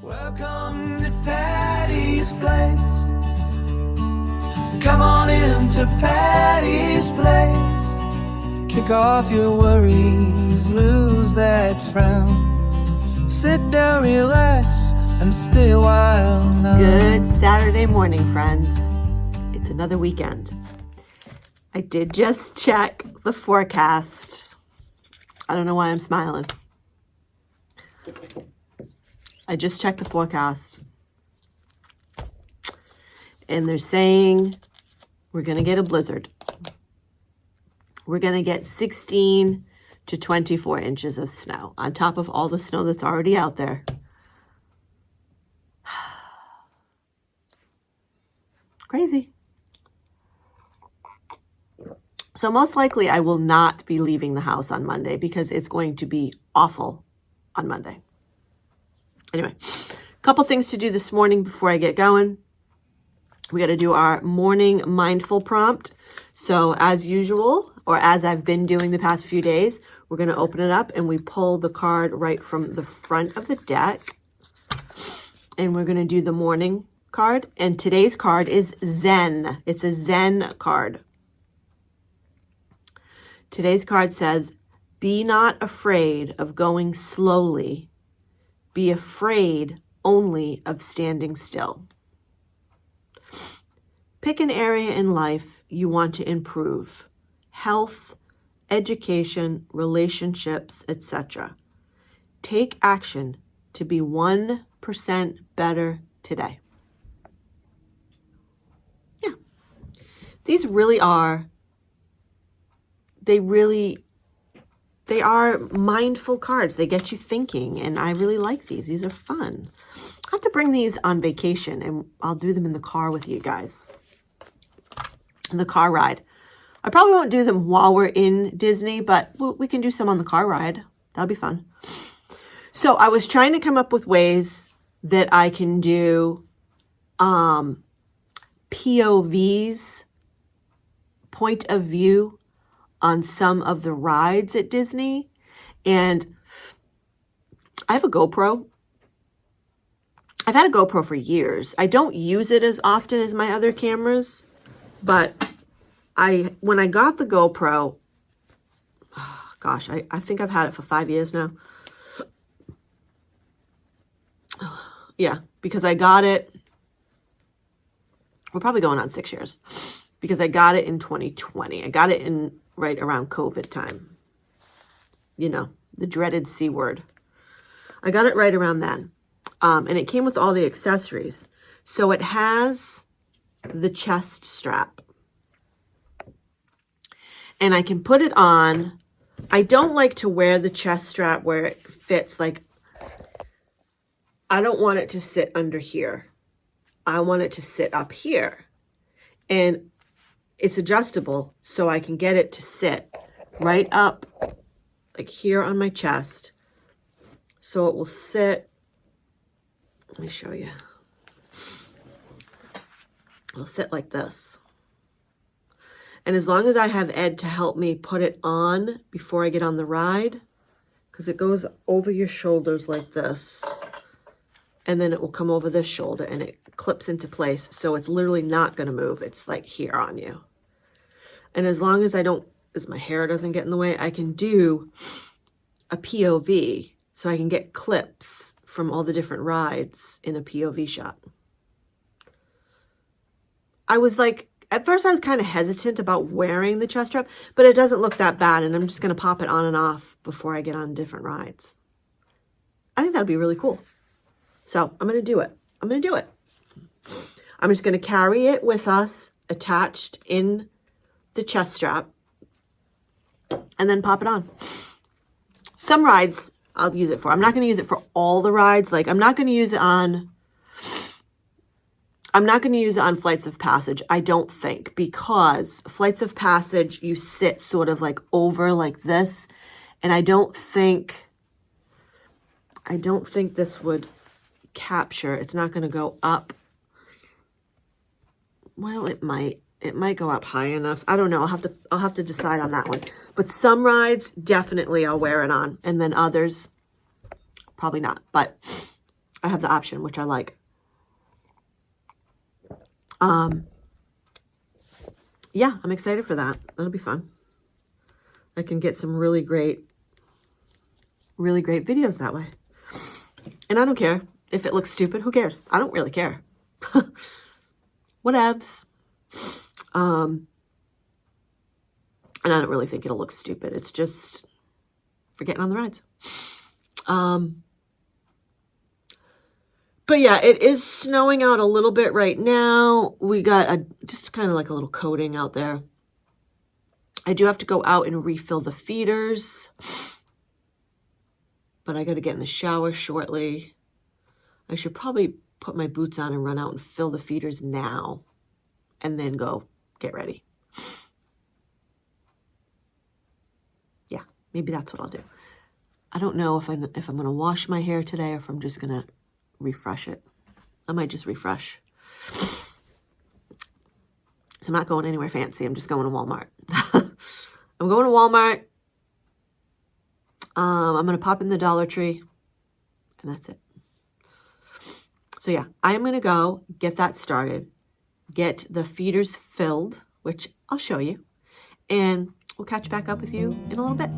Welcome to Patti's Place. Come on into Patti's Place. Kick off your worries, lose that frown. Sit down, relax, and stay a while now. Good Saturday morning, friends. It's another weekend. I did just check the forecast. I don't know why I'm smiling. I just checked the forecast. And they're saying we're going to get a blizzard. We're going to get 16 to 24 inches of snow on top of all the snow that's already out there. Crazy. So most likely I will not be leaving the house on Monday because it's going to be awful on Monday. Anyway, a couple things to do this morning before I get going. We got to do our morning mindful prompt. So as usual, or as I've been doing the past few days, we're going to open it up and we pull the card right from the front of the deck. And we're going to do the morning card. And today's card is Zen. It's a Zen card. Today's card says, be not afraid of going slowly. Be afraid only of standing still. Pick an area in life you want to improve. Health, education, relationships, etc. Take action to be 1% better today. Yeah. These really are, they are mindful cards. They get you thinking, and I really like these. These are fun. I have to bring these on vacation, and I'll do them in the car with you guys. In the car ride. I probably won't do them while we're in Disney, but we can do some on the car ride. That'll be fun. So I was trying to come up with ways that I can do POVs, point of view, on some of the rides at Disney. And I have a GoPro. I've had a GoPro for years. I don't use it as often as my other cameras, but when I got the GoPro, gosh, I think I've had it for 5 years now. Yeah, because I got it, we're probably going on 6 years, because I got it in 2020. I got it in right around COVID time. You know, the dreaded C word. I got it right around then. And it came with all the accessories. So it has the chest strap. And I can put it on. I don't like to wear the chest strap where it fits. Like, I don't want it to sit under here. I want it to sit up here. And it's adjustable, so I can get it to sit right up, like here on my chest. So it will sit, let me show you. It'll sit like this. And as long as I have Ed to help me put it on before I get on the ride, because it goes over your shoulders like this, and then it will come over this shoulder and it clips into place. So it's literally not going to move. It's like here on you. And as long as my hair doesn't get in the way, I can do a POV. So I can get clips from all the different rides in a POV shot. I was like, at first I was kind of hesitant about wearing the chest strap, but it doesn't look that bad. And I'm just going to pop it on and off before I get on different rides. I think that'd be really cool. So I'm going to do it. I'm just going to carry it with us attached in the chest strap and then pop it on. Some rides I'll use it for. I'm not going to use it for all the rides. Like, I'm not going to use it on Flights of Passage, I don't think, because Flights of Passage, you sit sort of like over like this, and I don't think this would capture. It's not going to go up. Well, it might go up high enough. I don't know. I'll have to decide on that one. But some rides, definitely I'll wear it on. And then others, probably not. But I have the option, which I like. Yeah, I'm excited for that. That'll be fun. I can get some really great videos that way. And I don't care if it looks stupid. Who cares? I don't really care. Whatevs. And I don't really think it'll look stupid. It's just for getting on the rides. But yeah, it is snowing out a little bit right now. We got just kind of like a little coating out there. I do have to go out and refill the feeders. But I got to get in the shower shortly. I should probably put my boots on and run out and fill the feeders now. And then go get ready. Yeah, maybe that's what I'll do. I don't know if I'm going to wash my hair today or if I'm just going to refresh it. I might just refresh. So I'm not going anywhere fancy. I'm just going to Walmart. I'm going to Walmart. I'm going to pop in the Dollar Tree. And that's it. So yeah, I am going to go get that started. Get the feeders filled, which I'll show you. And we'll catch back up with you in a little bit.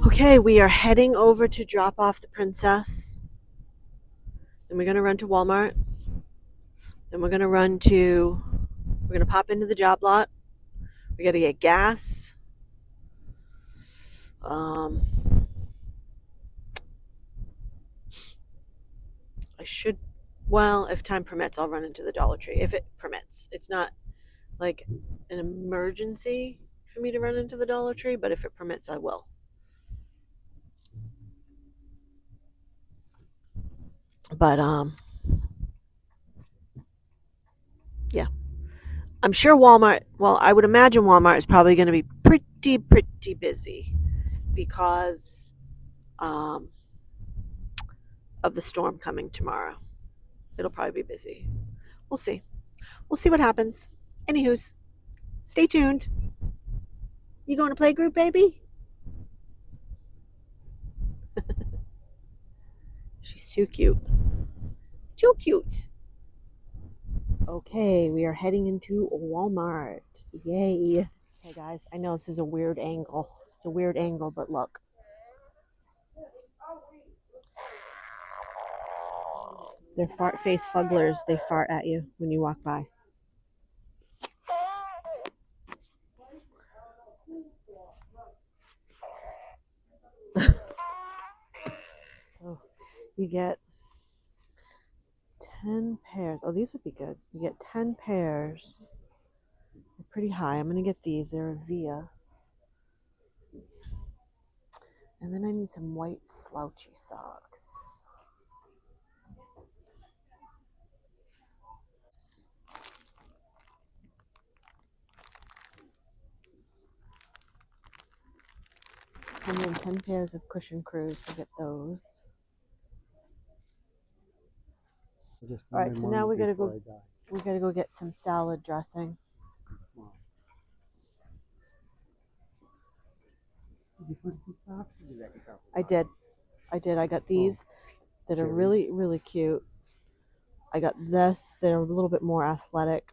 Okay, we are heading over to drop off the princess. Then we're going to run to Walmart. Then we're going to pop into the job lot. We got to get gas. If time permits, I'll run into the Dollar Tree. If it permits. It's not like an emergency for me to run into the Dollar Tree, but if it permits, I will. But yeah, I'm sure Walmart. Well, I would imagine Walmart is probably going to be pretty busy because of the storm coming tomorrow. It'll probably be busy. We'll see. We'll see what happens. Anywho's, stay tuned. You going to playgroup, baby? She's too cute. Too cute. Okay, we are heading into Walmart. Yay. Okay, guys, I know this is a weird angle. It's a weird angle, but look. They're fart-face fugglers. They fart at you when you walk by. So you get 10 pairs. Oh, these would be good. You get 10 pairs. They're pretty high. I'm going to get these. They're a Via. And then I need some white slouchy socks. And then 10 pairs of cushion crews. We'll get those. All right, so now we gotta go get some salad dressing. I did. I got these that are really, really cute. I got this that are a little bit more athletic.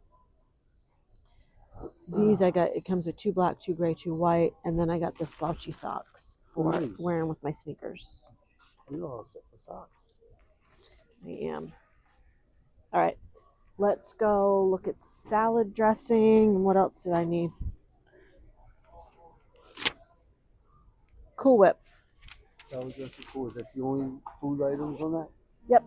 These I got, it comes with 2 black, 2 gray, 2 white, and then I got the slouchy socks for wearing with my sneakers. You're all set for socks. I am. All right, let's go look at salad dressing. What else did I need? Cool Whip. Salad dressing, cool. Is that the only food items on that? Yep.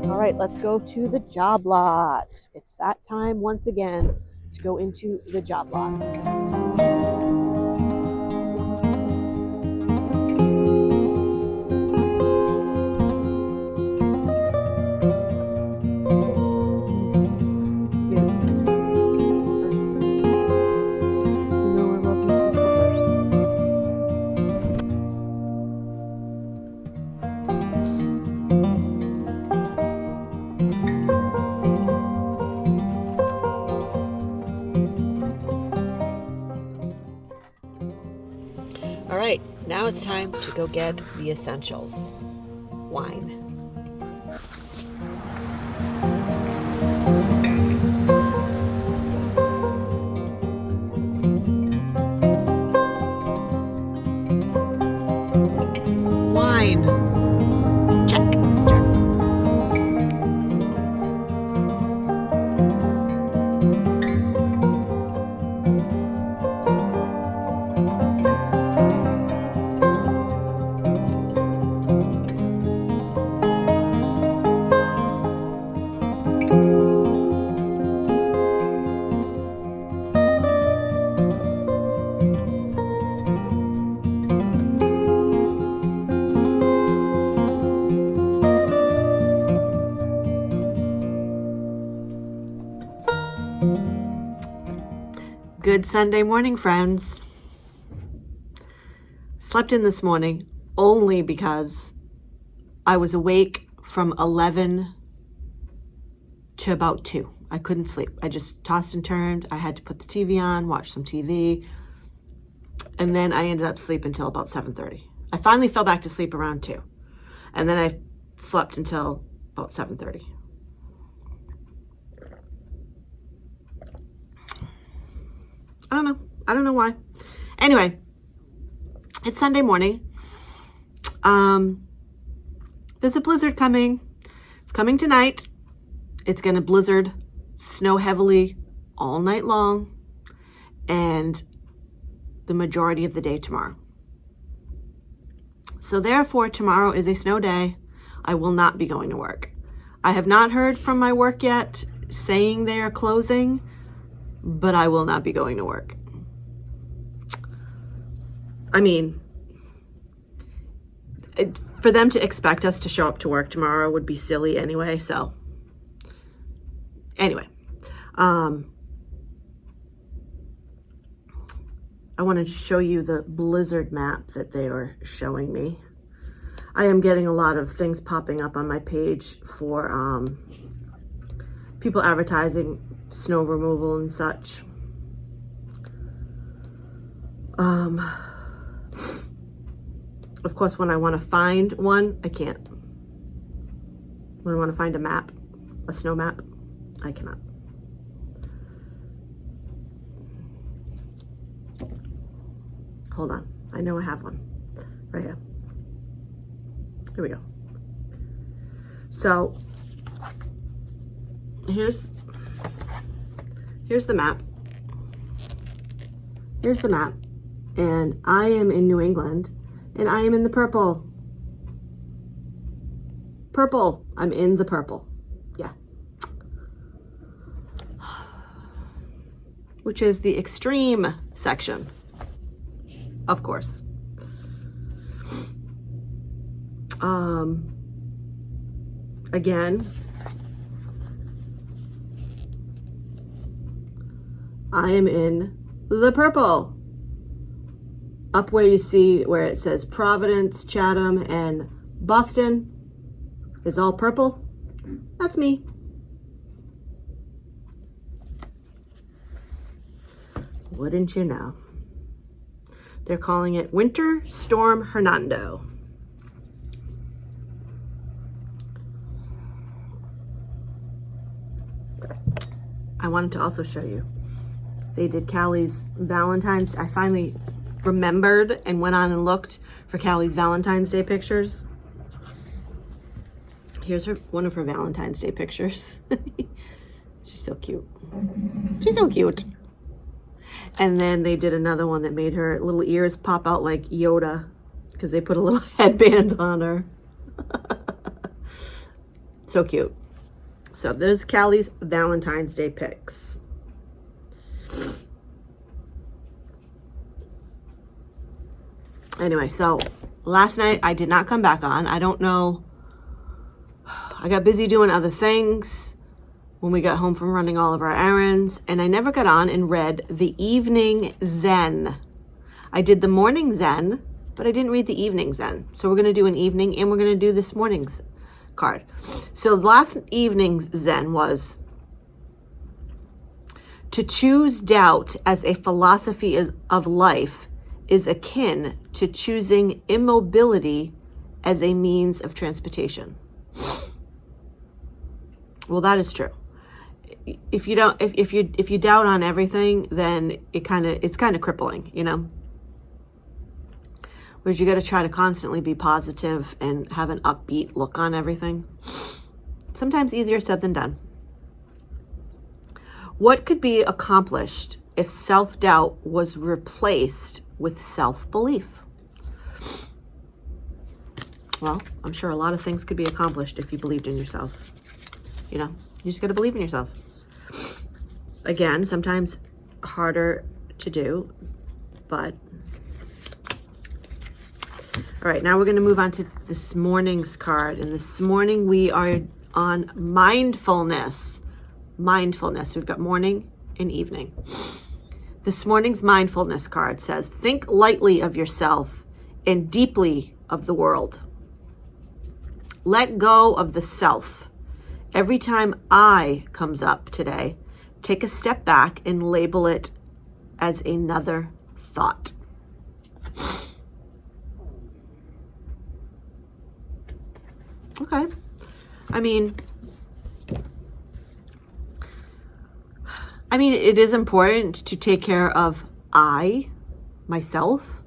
All right, let's go to the job lot. It's that time once again to go into the job lot. All right, now it's time to go get the essentials. Wine. Wine. Check. Good Sunday morning, friends. Slept in this morning only because I was awake from 11 to about 2. I couldn't sleep. I just tossed and turned. I had to put the TV on, watch some TV, and then I ended up sleeping until about 7:30. I finally fell back to sleep around 2, and then I slept until about 7:30. I don't know why. Anyway, it's Sunday morning. There's a blizzard coming. It's coming tonight. It's going to blizzard, snow heavily all night long, and the majority of the day tomorrow. So therefore, tomorrow is a snow day. I will not be going to work. I have not heard from my work yet saying they are closing, but I will not be going to work. I mean, for them to expect us to show up to work tomorrow would be silly anyway. So anyway, I wanted to show you the blizzard map that they are showing me. I am getting a lot of things popping up on my page for people advertising snow removal and such. Of course, when I want to find one, I can't. When I want to find a map, a snow map, I cannot. Hold on. I know I have one. Right here. Here we go. So, here's the map. Here's the map. And I am in New England. And I am in the purple. Purple. I'm in the purple. Yeah. Which is the extreme section. Of course. Again, I am in the purple. up where you see where it says Providence, Chatham, and Boston is all purple. That's me. Wouldn't you know? They're calling it Winter Storm Hernando. I wanted to also show you. They did Callie's Valentine's. I finally remembered and went on and looked for Callie's Valentine's Day pictures. Here's one of her Valentine's Day pictures. She's so cute. She's so cute. And then they did another one that made her little ears pop out like Yoda because they put a little headband on her. So cute. So there's Callie's Valentine's Day pics. Anyway, so last night I did not come back on. I don't know. I got busy doing other things when we got home from running all of our errands, and I never got on and read the evening Zen. I did the morning Zen, but I didn't read the evening Zen. So we're going to do an evening, and we're going to do this morning's card. So last evening's Zen was to choose doubt as a philosophy of life is akin to choosing immobility as a means of transportation. Well, that is true. If you don't, if you doubt on everything, then it's kind of crippling, you know. Whereas you got to try to constantly be positive and have an upbeat look on everything. Sometimes easier said than done. What could be accomplished if self-doubt was replaced with self-belief? Well, I'm sure a lot of things could be accomplished if you believed in yourself. You know, you just got to believe in yourself. Again, sometimes harder to do, but all right, now we're going to move on to this morning's card. And this morning we are on mindfulness. Mindfulness. We've got morning and evening. This morning's mindfulness card says, think lightly of yourself and deeply of the world. Let go of the self. Every time I comes up today, take a step back and label it as another thought. Okay. I mean, it is important to take care of myself,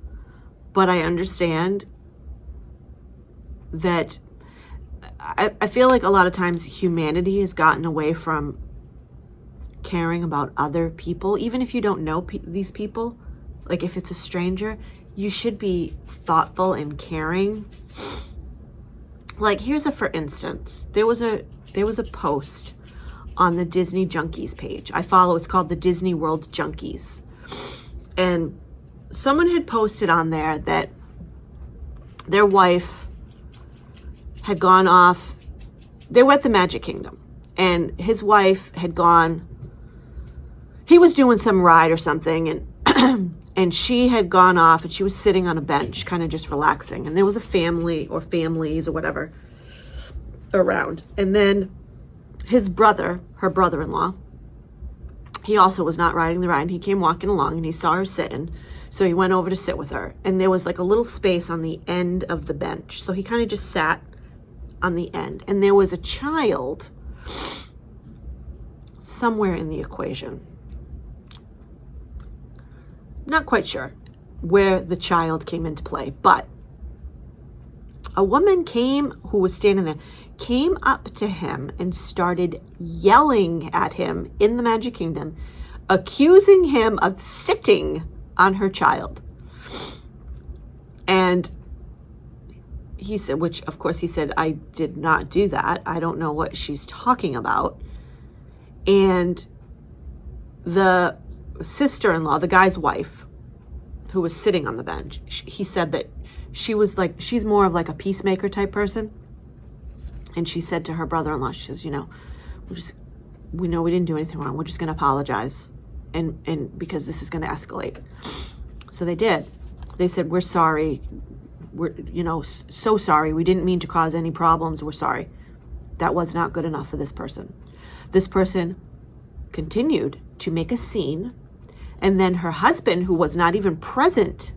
but I understand that I feel like a lot of times humanity has gotten away from caring about other people. Even if you don't know these people, like if it's a stranger, you should be thoughtful and caring. Like here's a for instance, there was a post on the Disney Junkies page. I follow, it's called the Disney World Junkies. And someone had posted on there that their wife had gone off. They were at the Magic Kingdom and his wife had gone, he was doing some ride or something and and she had gone off and she was sitting on a bench kind of just relaxing, and there was a family or families or whatever around. And then his brother, her brother-in-law, he also was not riding the ride, and he came walking along and he saw her sitting, so he went over to sit with her, and there was like a little space on the end of the bench, so he kind of just sat on the end, and there was a child somewhere in the equation. Not quite sure where the child came into play, but a woman who was standing there, came up to him and started yelling at him in the Magic Kingdom, accusing him of sitting on her child. And he said, which of course he said, I did not do that. I don't know what she's talking about. And the sister-in-law, the guy's wife, who was sitting on the bench, he said that she's more of like a peacemaker type person. And she said to her brother-in-law, she says, you know, we know we didn't do anything wrong. We're just going to apologize. And because this is going to escalate. So they did. They said, we're sorry. We're, so sorry. We didn't mean to cause any problems. We're sorry. That was not good enough for this person. This person continued to make a scene. And then her husband, who was not even present,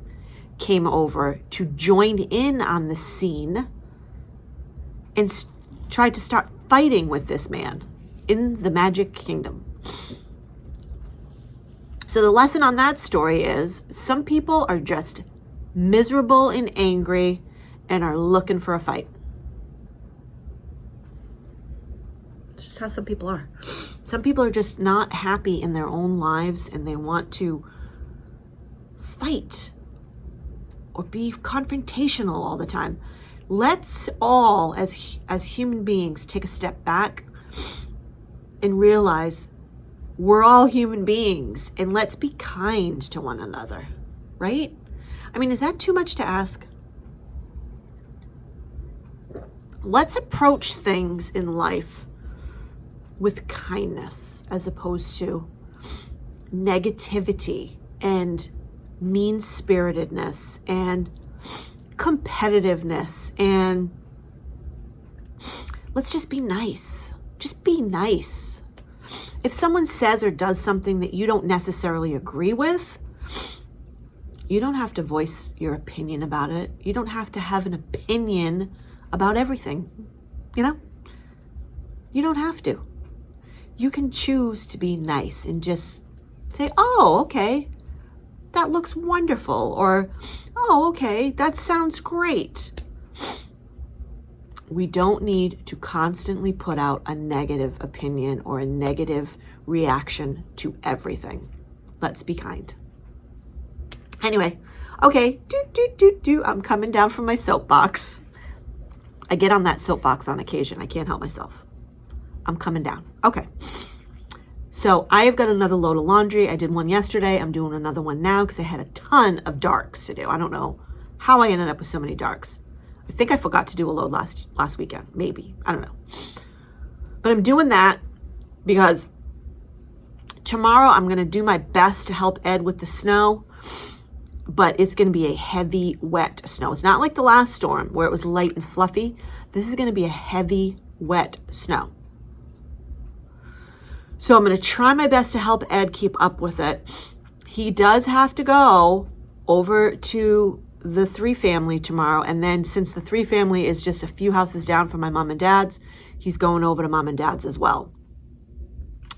came over to join in on the scene and tried to start fighting with this man in the Magic Kingdom. So the lesson on that story is some people are just miserable and angry and are looking for a fight. It's just how some people are. Some people are just not happy in their own lives and they want to fight or be confrontational all the time. Let's all, as human beings, take a step back and realize we're all human beings, and let's be kind to one another, right? I mean, is that too much to ask? Let's approach things in life with kindness as opposed to negativity and mean-spiritedness and competitiveness, and let's just be nice. Just be nice. If someone says or does something that you don't necessarily agree with, you don't have to voice your opinion about it. You don't have to have an opinion about everything. You don't have to. You can choose to be nice and just say, oh, okay, that looks wonderful. Or, oh, okay, that sounds great. We don't need to constantly put out a negative opinion or a negative reaction to everything. Let's be kind. Anyway, okay, I'm coming down from my soapbox. I get on that soapbox on occasion. I can't help myself. I'm coming down. Okay. So I have got another load of laundry. I did one yesterday. I'm doing another one now because I had a ton of darks to do. I don't know how I ended up with so many darks. I think I forgot to do a load last weekend. Maybe. I don't know. But I'm doing that because tomorrow I'm going to do my best to help Ed with the snow. But it's going to be a heavy, wet snow. It's not like the last storm where it was light and fluffy. This is going to be a heavy, wet snow. So I'm going to try my best to help Ed keep up with it. He does have to go over to the 3 family tomorrow. And then since the 3 family is just a few houses down from my mom and dad's, he's going over to mom and dad's as well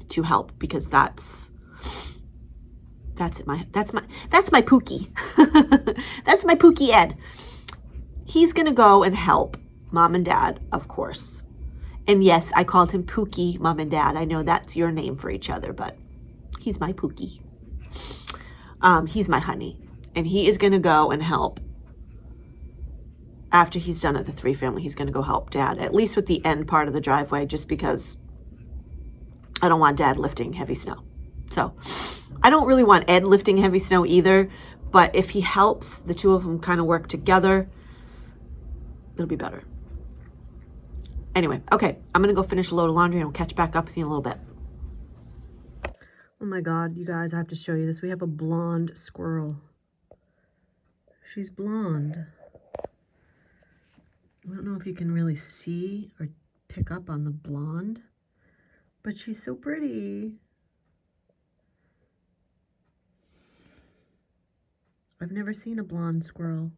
to help because that's my Pookie. That's my Pookie Ed. He's going to go and help mom and dad, of course. And yes, I called him Pookie, mom and dad. I know that's your name for each other, but he's my Pookie. He's my honey. And he is going to go and help. After he's done at the 3 family, he's going to go help dad, at least with the end part of the driveway, just because I don't want dad lifting heavy snow. So I don't really want Ed lifting heavy snow either, but if he helps, the 2 of them kind of work together, it'll be better. Anyway, okay, I'm going to go finish a load of laundry and we'll catch back up with you in a little bit. Oh my God, you guys, I have to show you this. We have a blonde squirrel. She's blonde. I don't know if you can really see or pick up on the blonde, but she's so pretty. I've never seen a blonde squirrel.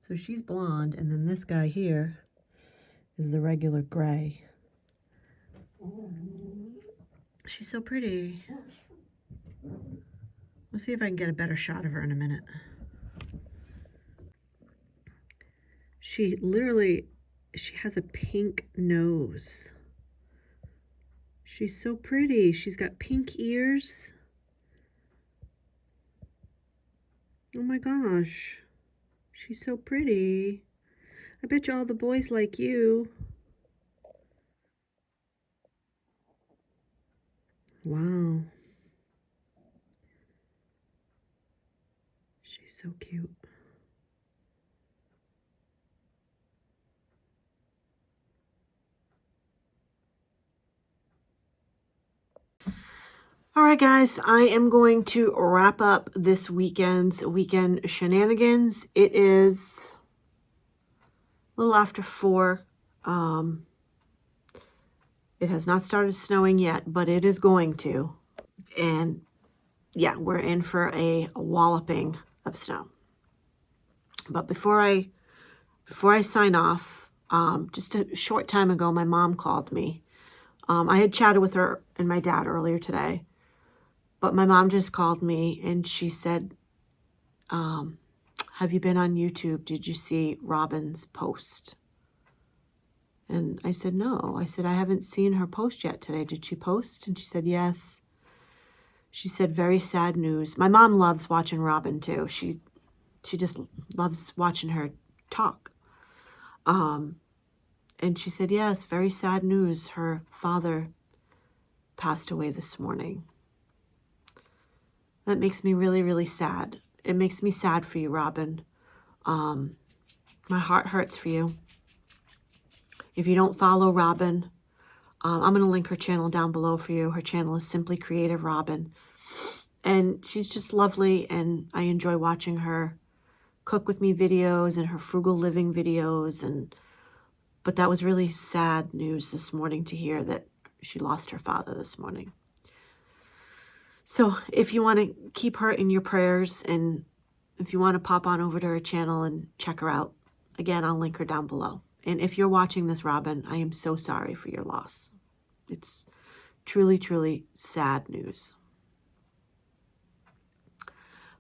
So she's blonde, and then this guy here is the regular gray. She's so pretty. Let's see if I can get a better shot of her in a minute. She has a pink nose. She's so pretty. She's got pink ears. Oh my gosh. She's so pretty. I bet you all the boys like you. Wow. She's so cute. All right, guys, I am going to wrap up this weekend's weekend shenanigans. It is a little after 4. It has not started snowing yet, but it is going to. And yeah, we're in for a walloping of snow. But before I sign off, just a short time ago, my mom called me. I had chatted with her and my dad earlier today, but my mom just called me and she said, have you been on YouTube? Did you see Robin's post? And I said, no. I said, I haven't seen her post yet today. Did she post? And she said, yes. She said, very sad news. My mom loves watching Robin too. She just loves watching her talk. And she said, yes, very sad news. Her father passed away this morning. That makes me really, really sad. It makes me sad for you, Robin. My heart hurts for you. If you don't follow Robin, I'm going to link her channel down below for you. Her channel is Simply Creative Robin. And she's just lovely, and I enjoy watching her cook with me videos and her frugal living videos. But that was really sad news this morning to hear that she lost her father this morning. So if you want to keep her in your prayers, and if you want to pop on over to her channel and check her out, again, I'll link her down below. And if you're watching this, Robin, I am so sorry for your loss. It's truly, truly sad news.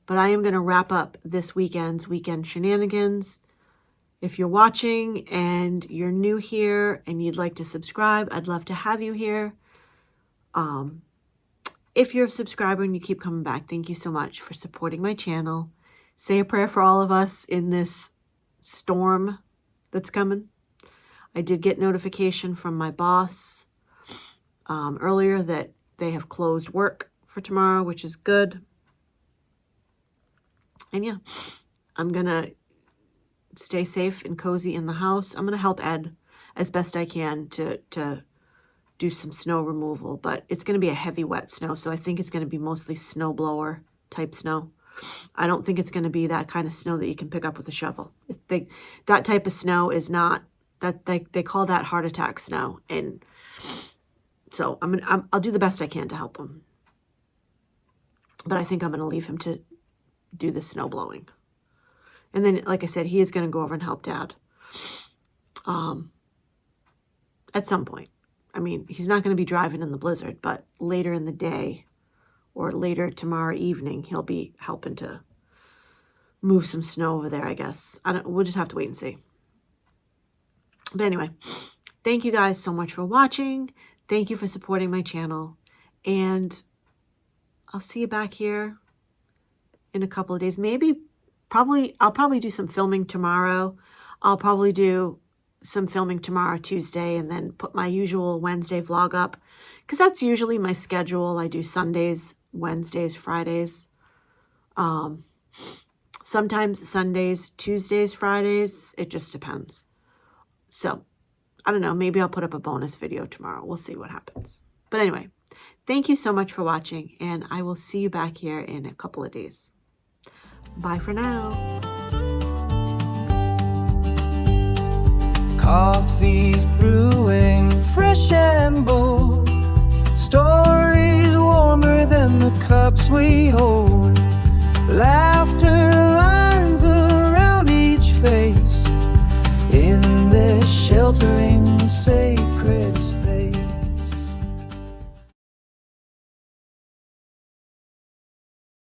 But I am going to wrap up this weekend's weekend shenanigans. If you're watching and you're new here and you'd like to subscribe, I'd love to have you here. If you're a subscriber and you keep coming back, thank you so much for supporting my channel. Say a prayer for all of us in this storm that's coming. I did get notification from my boss earlier that they have closed work for tomorrow, which is good. And yeah, I'm going to stay safe and cozy in the house. I'm going to help Ed as best I can to do some snow removal, but it's going to be a heavy wet snow, so I think it's going to be mostly snowblower type snow. I don't think it's going to be that kind of snow that you can pick up with a shovel. That type of snow is not, that they call that heart attack snow, and so I'll do the best I can to help him. But I think I'm going to leave him to do the snow blowing. And then, like I said, he is going to go over and help Dad at some point. I mean, he's not going to be driving in the blizzard, but later in the day or later tomorrow evening, he'll be helping to move some snow over there, I guess. We'll just have to wait and see. But anyway, thank you guys so much for watching. Thank you for supporting my channel. And I'll see you back here in a couple of days. I'll probably do some filming tomorrow. I'll probably do some filming tomorrow, Tuesday, and then put my usual Wednesday vlog up, because that's usually my schedule. I do Sundays, Wednesdays, Fridays, sometimes Sundays, Tuesdays, Fridays. It just depends. So I don't know, maybe I'll put up a bonus video tomorrow. We'll see what happens. But anyway, thank you so much for watching, and I will see you back here in a couple of days. Bye for now. Coffee's brewing, fresh and bold. Stories warmer than the cups we hold. Laughter